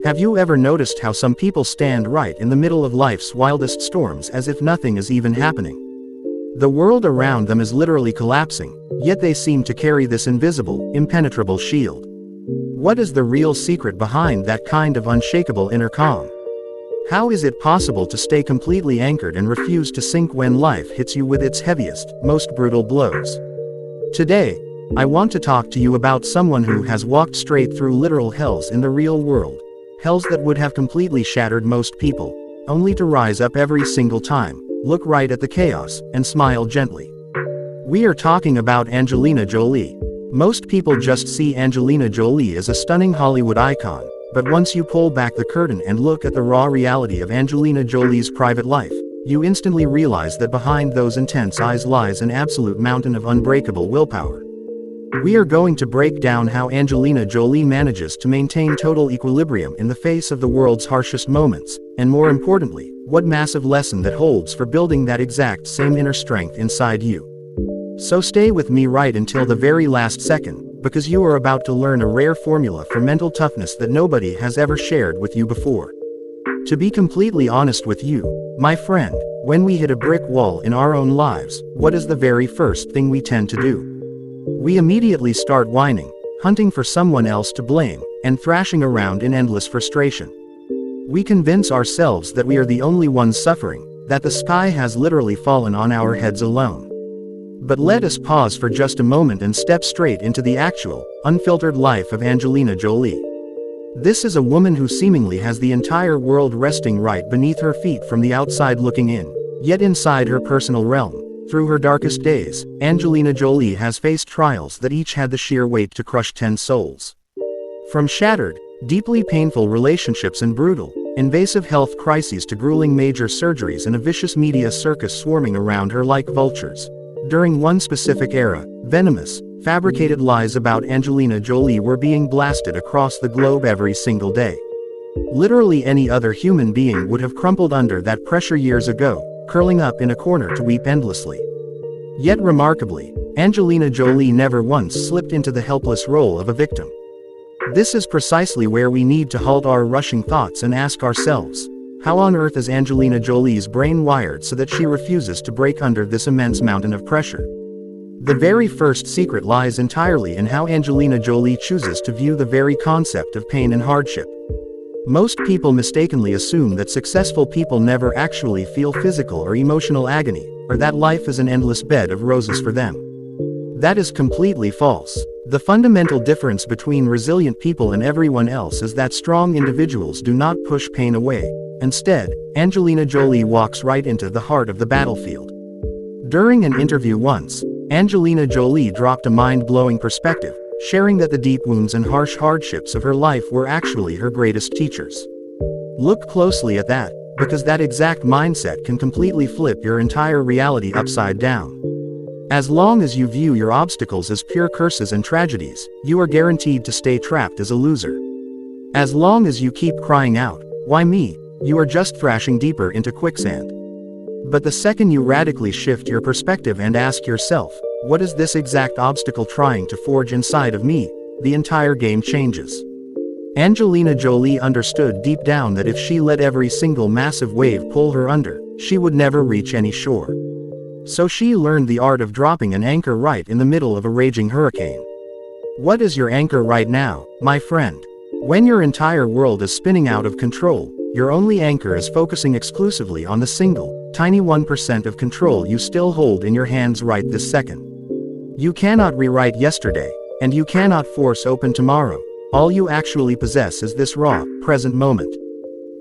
Have you ever noticed how some people stand right in the middle of life's wildest storms as if nothing is even happening? The world around them is literally collapsing, yet they seem to carry this invisible, impenetrable shield. What is the real secret behind that kind of unshakable inner calm? How is it possible to stay completely anchored and refuse to sink when life hits you with its heaviest, most brutal blows? Today, I want to talk to you about someone who has walked straight through literal hells in the real world. Hells that would have completely shattered most people, only to rise up every single time, look right at the chaos, and smile gently. We are talking about Angelina Jolie. Most people just see Angelina Jolie as a stunning Hollywood icon, but once you pull back the curtain and look at the raw reality of Angelina Jolie's private life, you instantly realize that behind those intense eyes lies an absolute mountain of unbreakable willpower. We are going to break down how Angelina Jolie manages to maintain total equilibrium in the face of the world's harshest moments, and more importantly, what massive lesson that holds for building that exact same inner strength inside you. So stay with me right until the very last second, because you are about to learn a rare formula for mental toughness that nobody has ever shared with you before. To be completely honest with you, my friend, when we hit a brick wall in our own lives, what is the very first thing we tend to do? We immediately start whining, hunting for someone else to blame, and thrashing around in endless frustration. We convince ourselves that we are the only ones suffering, that the sky has literally fallen on our heads alone. But let us pause for just a moment and step straight into the actual, unfiltered life of Angelina Jolie. This is a woman who seemingly has the entire world resting right beneath her feet from the outside looking in, yet inside her personal realm. Through her darkest days, Angelina Jolie has faced trials that each had the sheer weight to crush 10 souls. From shattered, deeply painful relationships and brutal, invasive health crises to grueling major surgeries and a vicious media circus swarming around her like vultures. During one specific era, venomous, fabricated lies about Angelina Jolie were being blasted across the globe every single day. Literally any other human being would have crumpled under that pressure years ago, curling up in a corner to weep endlessly. Yet remarkably, Angelina Jolie never once slipped into the helpless role of a victim. This is precisely where we need to halt our rushing thoughts and ask ourselves, how on earth is Angelina Jolie's brain wired so that she refuses to break under this immense mountain of pressure? The very first secret lies entirely in how Angelina Jolie chooses to view the very concept of pain and hardship. Most people mistakenly assume that successful people never actually feel physical or emotional agony, or that life is an endless bed of roses for them. That is completely false. The fundamental difference between resilient people and everyone else is that strong individuals do not push pain away. Instead, Angelina Jolie walks right into the heart of the battlefield. During an interview once, Angelina Jolie dropped a mind-blowing perspective, sharing that the deep wounds and harsh hardships of her life were actually her greatest teachers. Look closely at that, because that exact mindset can completely flip your entire reality upside down. As long as you view your obstacles as pure curses and tragedies, you are guaranteed to stay trapped as a loser. As long as you keep crying out, "Why me?" you are just thrashing deeper into quicksand. But the second you radically shift your perspective and ask yourself, what is this exact obstacle trying to forge inside of me? The entire game changes. Angelina Jolie understood deep down that if she let every single massive wave pull her under, she would never reach any shore. So she learned the art of dropping an anchor right in the middle of a raging hurricane. What is your anchor right now, my friend? When your entire world is spinning out of control, your only anchor is focusing exclusively on the single, tiny 1% of control you still hold in your hands right this second. You cannot rewrite yesterday, and you cannot force open tomorrow. All you actually possess is this raw, present moment.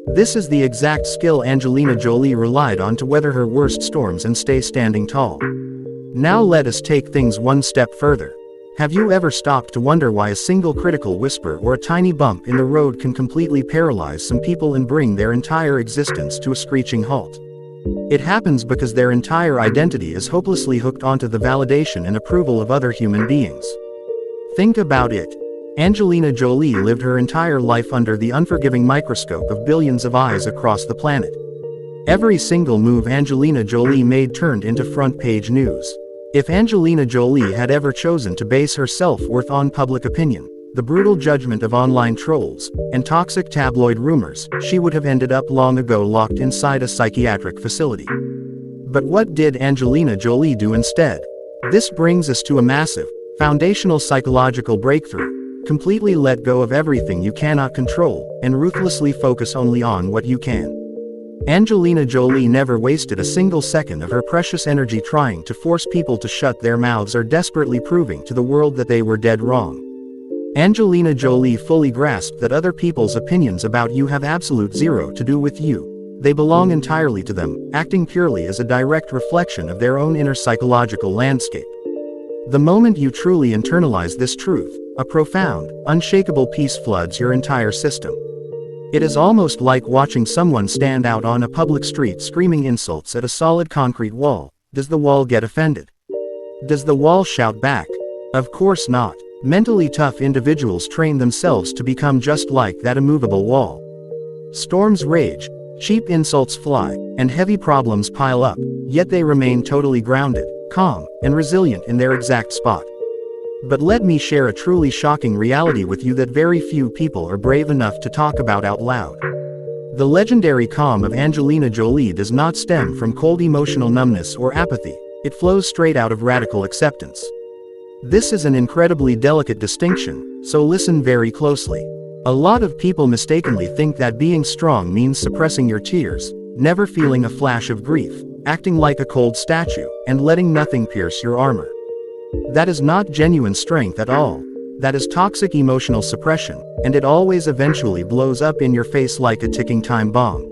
This is the exact skill Angelina Jolie relied on to weather her worst storms and stay standing tall. Now let us take things one step further. Have you ever stopped to wonder why a single critical whisper or a tiny bump in the road can completely paralyze some people and bring their entire existence to a screeching halt? It happens because their entire identity is hopelessly hooked onto the validation and approval of other human beings. Think about it. Angelina Jolie lived her entire life under the unforgiving microscope of billions of eyes across the planet. Every single move Angelina Jolie made turned into front-page news. If Angelina Jolie had ever chosen to base her self-worth on public opinion, the brutal judgment of online trolls, and toxic tabloid rumors, she would have ended up long ago locked inside a psychiatric facility. But what did Angelina Jolie do instead? This brings us to a massive, foundational psychological breakthrough. Completely let go of everything you cannot control, and ruthlessly focus only on what you can. Angelina Jolie never wasted a single second of her precious energy trying to force people to shut their mouths or desperately proving to the world that they were dead wrong. Angelina Jolie fully grasped that other people's opinions about you have absolute zero to do with you. They belong entirely to them, acting purely as a direct reflection of their own inner psychological landscape. The moment you truly internalize this truth, a profound, unshakable peace floods your entire system. It is almost like watching someone stand out on a public street screaming insults at a solid concrete wall. Does the wall get offended? Does the wall shout back? Of course not. Mentally tough individuals train themselves to become just like that immovable wall. Storms rage, cheap insults fly, and heavy problems pile up, yet they remain totally grounded, calm, and resilient in their exact spot. But let me share a truly shocking reality with you that very few people are brave enough to talk about out loud. The legendary calm of Angelina Jolie does not stem from cold emotional numbness or apathy, it flows straight out of radical acceptance. This is an incredibly delicate distinction, so listen very closely. A lot of people mistakenly think that being strong means suppressing your tears, never feeling a flash of grief, acting like a cold statue, and letting nothing pierce your armor. That is not genuine strength at all. That is toxic emotional suppression, and it always eventually blows up in your face like a ticking time bomb.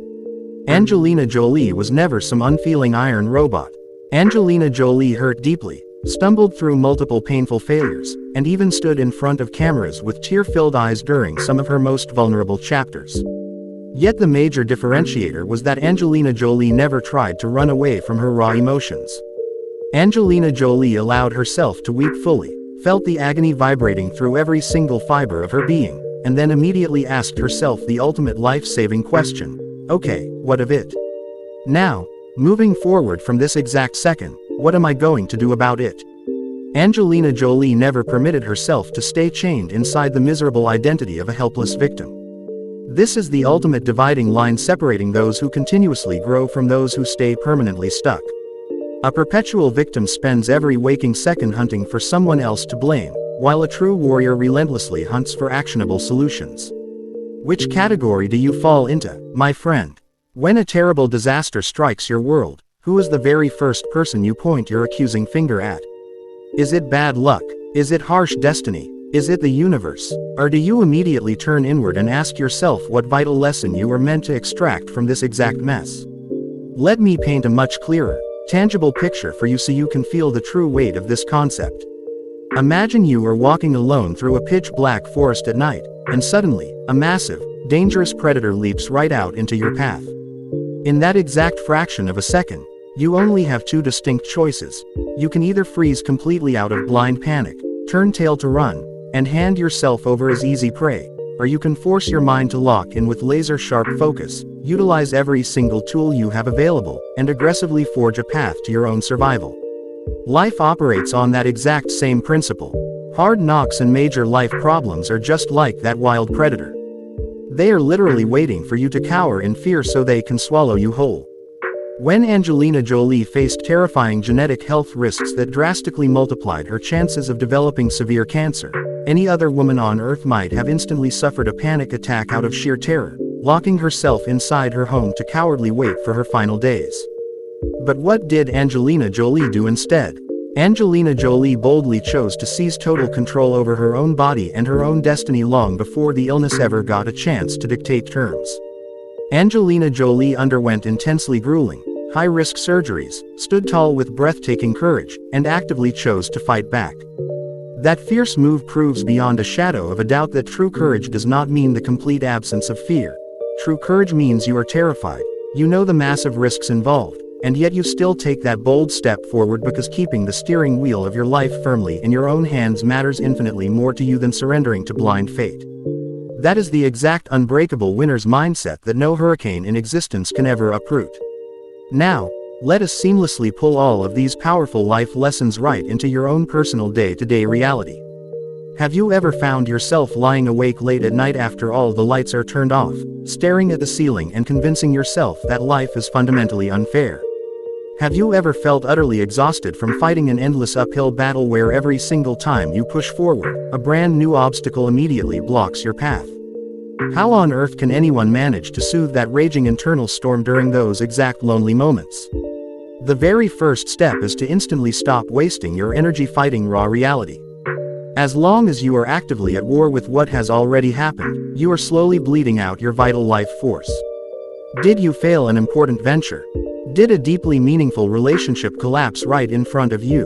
Angelina Jolie was never some unfeeling iron robot. Angelina Jolie hurt deeply, stumbled through multiple painful failures, and even stood in front of cameras with tear-filled eyes during some of her most vulnerable chapters. Yet the major differentiator was that Angelina Jolie never tried to run away from her raw emotions. Angelina Jolie allowed herself to weep fully, felt the agony vibrating through every single fiber of her being, and then immediately asked herself the ultimate life-saving question: okay, what of it? Now, moving forward from this exact second, what am I going to do about it? Angelina Jolie never permitted herself to stay chained inside the miserable identity of a helpless victim. This is the ultimate dividing line separating those who continuously grow from those who stay permanently stuck. A perpetual victim spends every waking second hunting for someone else to blame, while a true warrior relentlessly hunts for actionable solutions. Which category do you fall into, my friend? When a terrible disaster strikes your world, who is the very first person you point your accusing finger at? Is it bad luck? Is it harsh destiny? Is it the universe? Or do you immediately turn inward and ask yourself what vital lesson you were meant to extract from this exact mess? Let me paint a much clearer, tangible picture for you so you can feel the true weight of this concept. Imagine you are walking alone through a pitch-black forest at night, and suddenly, a massive, dangerous predator leaps right out into your path. In that exact fraction of a second, you only have two distinct choices. You can either freeze completely out of blind panic, turn tail to run, and hand yourself over as easy prey, or you can force your mind to lock in with laser-sharp focus, utilize every single tool you have available, and aggressively forge a path to your own survival. Life operates on that exact same principle. Hard knocks and major life problems are just like that wild predator. They are literally waiting for you to cower in fear so they can swallow you whole. When Angelina Jolie faced terrifying genetic health risks that drastically multiplied her chances of developing severe cancer, any other woman on Earth might have instantly suffered a panic attack out of sheer terror, locking herself inside her home to cowardly wait for her final days. But what did Angelina Jolie do instead? Angelina Jolie boldly chose to seize total control over her own body and her own destiny long before the illness ever got a chance to dictate terms. Angelina Jolie underwent intensely grueling, high-risk surgeries, stood tall with breathtaking courage, and actively chose to fight back. That fierce move proves beyond a shadow of a doubt that true courage does not mean the complete absence of fear. True courage means you are terrified, you know the massive risks involved, and yet you still take that bold step forward because keeping the steering wheel of your life firmly in your own hands matters infinitely more to you than surrendering to blind fate. That is the exact unbreakable winner's mindset that no hurricane in existence can ever uproot. Now, let us seamlessly pull all of these powerful life lessons right into your own personal day-to-day reality. Have you ever found yourself lying awake late at night after all the lights are turned off, staring at the ceiling and convincing yourself that life is fundamentally unfair? Have you ever felt utterly exhausted from fighting an endless uphill battle where every single time you push forward, a brand new obstacle immediately blocks your path? How on earth can anyone manage to soothe that raging internal storm during those exact lonely moments? The very first step is to instantly stop wasting your energy fighting raw reality. As long as you are actively at war with what has already happened, you are slowly bleeding out your vital life force. Did you fail an important venture? Did a deeply meaningful relationship collapse right in front of you?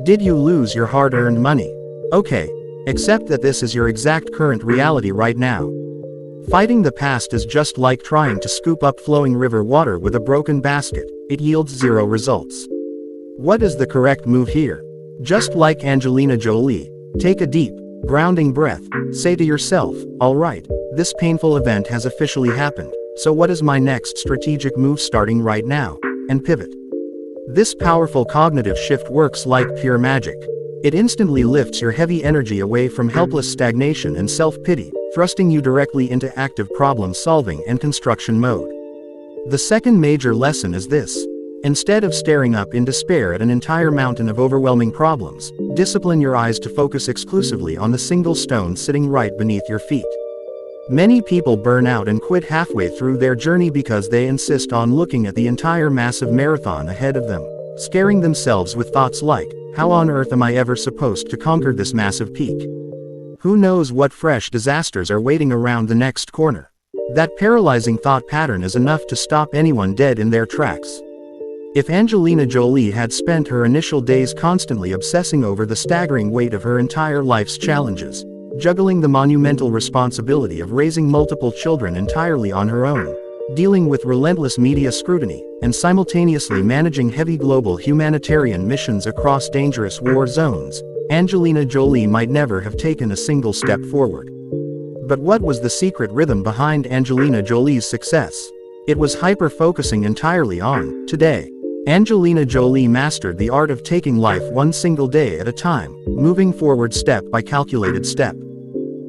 Did you lose your hard-earned money? Okay, accept that this is your exact current reality right now. Fighting the past is just like trying to scoop up flowing river water with a broken basket. It yields zero results. What is the correct move here? Just like Angelina Jolie, take a deep, grounding breath, say to yourself, all right, this painful event has officially happened, so what is my next strategic move starting right now? And pivot. This powerful cognitive shift works like pure magic. It instantly lifts your heavy energy away from helpless stagnation and self-pity, thrusting you directly into active problem-solving and construction mode. The second major lesson is this. Instead of staring up in despair at an entire mountain of overwhelming problems, discipline your eyes to focus exclusively on the single stone sitting right beneath your feet. Many people burn out and quit halfway through their journey because they insist on looking at the entire massive marathon ahead of them, scaring themselves with thoughts like, how on earth am I ever supposed to conquer this massive peak? Who knows what fresh disasters are waiting around the next corner? That paralyzing thought pattern is enough to stop anyone dead in their tracks. If Angelina Jolie had spent her initial days constantly obsessing over the staggering weight of her entire life's challenges, juggling the monumental responsibility of raising multiple children entirely on her own, dealing with relentless media scrutiny, and simultaneously managing heavy global humanitarian missions across dangerous war zones, Angelina Jolie might never have taken a single step forward. But what was the secret rhythm behind Angelina Jolie's success? It was hyper-focusing entirely on today. Angelina Jolie mastered the art of taking life one single day at a time, moving forward step by calculated step.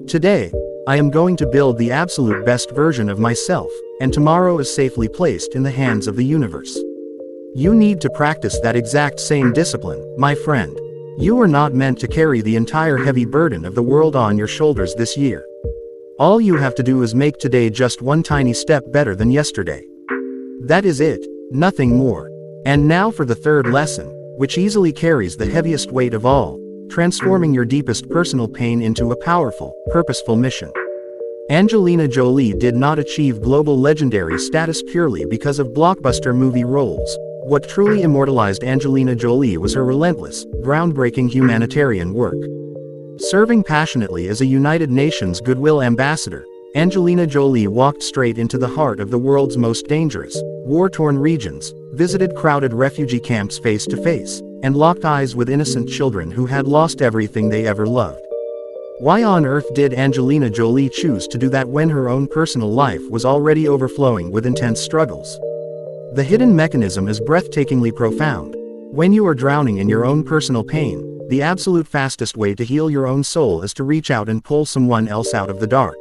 Today, I am going to build the absolute best version of myself, and tomorrow is safely placed in the hands of the universe. You need to practice that exact same discipline, my friend. You are not meant to carry the entire heavy burden of the world on your shoulders this year. All you have to do is make today just one tiny step better than yesterday. That is it, nothing more. And now for the third lesson, which easily carries the heaviest weight of all, transforming your deepest personal pain into a powerful, purposeful mission. Angelina Jolie did not achieve global legendary status purely because of blockbuster movie roles. What truly immortalized Angelina Jolie was her relentless, groundbreaking humanitarian work. Serving passionately as a United Nations Goodwill Ambassador, Angelina Jolie walked straight into the heart of the world's most dangerous, war-torn regions, visited crowded refugee camps face to face, and locked eyes with innocent children who had lost everything they ever loved. Why on earth did Angelina Jolie choose to do that when her own personal life was already overflowing with intense struggles? The hidden mechanism is breathtakingly profound. When you are drowning in your own personal pain, the absolute fastest way to heal your own soul is to reach out and pull someone else out of the dark.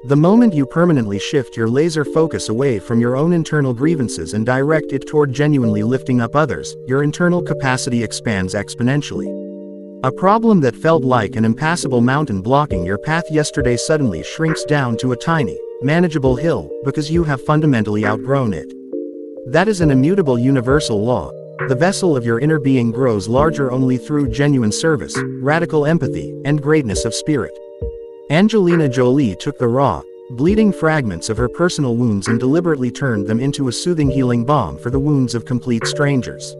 The moment you permanently shift your laser focus away from your own internal grievances and direct it toward genuinely lifting up others, your internal capacity expands exponentially. A problem that felt like an impassable mountain blocking your path yesterday suddenly shrinks down to a tiny, manageable hill, because you have fundamentally outgrown it. That is an immutable universal law. The vessel of your inner being grows larger only through genuine service, radical empathy, and greatness of spirit. Angelina Jolie took the raw, bleeding fragments of her personal wounds and deliberately turned them into a soothing healing balm for the wounds of complete strangers.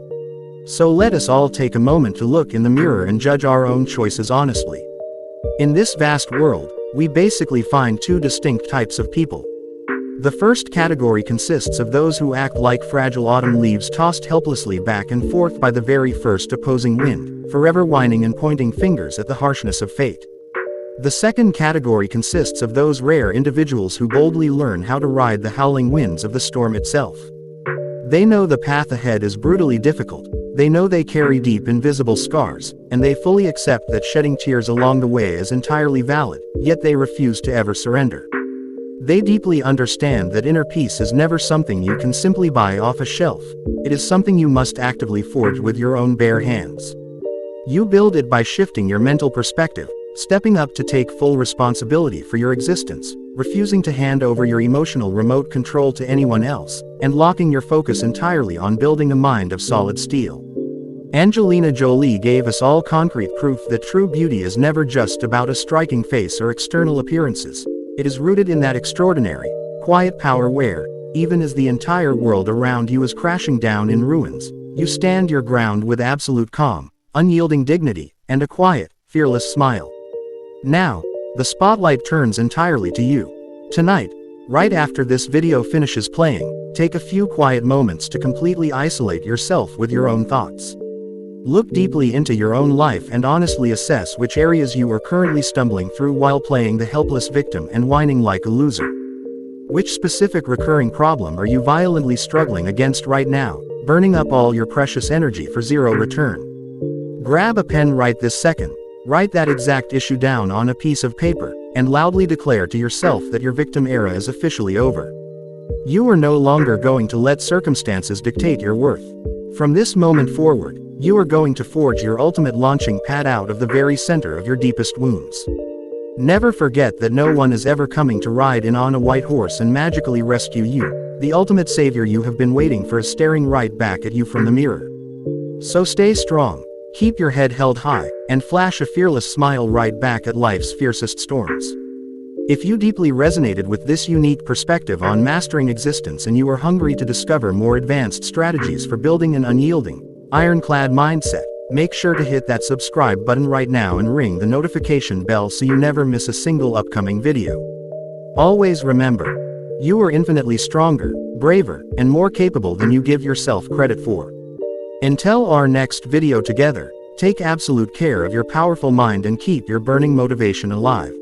So let us all take a moment to look in the mirror and judge our own choices honestly. In this vast world, we basically find two distinct types of people. The first category consists of those who act like fragile autumn leaves tossed helplessly back and forth by the very first opposing wind, forever whining and pointing fingers at the harshness of fate. The second category consists of those rare individuals who boldly learn how to ride the howling winds of the storm itself. They know the path ahead is brutally difficult, They know they carry deep invisible scars, and they fully accept that shedding tears along the way is entirely valid, yet they refuse to ever surrender. They deeply understand that inner peace is never something you can simply buy off a shelf. It is something you must actively forge with your own bare hands. You build it by shifting your mental perspective, stepping up to take full responsibility for your existence, refusing to hand over your emotional remote control to anyone else, and locking your focus entirely on building a mind of solid steel. Angelina Jolie gave us all concrete proof that true beauty is never just about a striking face or external appearances. It is rooted in that extraordinary, quiet power where, even as the entire world around you is crashing down in ruins, you stand your ground with absolute calm, unyielding dignity, and a quiet, fearless smile. Now, the spotlight turns entirely to you. Tonight, right after this video finishes playing, take a few quiet moments to completely isolate yourself with your own thoughts. Look deeply into your own life and honestly assess which areas you are currently stumbling through while playing the helpless victim and whining like a loser. Which specific recurring problem are you violently struggling against right now, burning up all your precious energy for zero return? Grab a pen right this second, write that exact issue down on a piece of paper, and loudly declare to yourself that your victim era is officially over. You are no longer going to let circumstances dictate your worth. From this moment forward, you are going to forge your ultimate launching pad out of the very center of your deepest wounds. Never forget that no one is ever coming to ride in on a white horse and magically rescue you. The ultimate savior you have been waiting for is staring right back at you from the mirror. So stay strong, keep your head held high, and flash a fearless smile right back at life's fiercest storms. If you deeply resonated with this unique perspective on mastering existence and you are hungry to discover more advanced strategies for building an unyielding, ironclad mindset, make sure to hit that subscribe button right now and ring the notification bell so you never miss a single upcoming video. Always remember, you are infinitely stronger, braver, and more capable than you give yourself credit for. Until our next video together, take absolute care of your powerful mind and keep your burning motivation alive.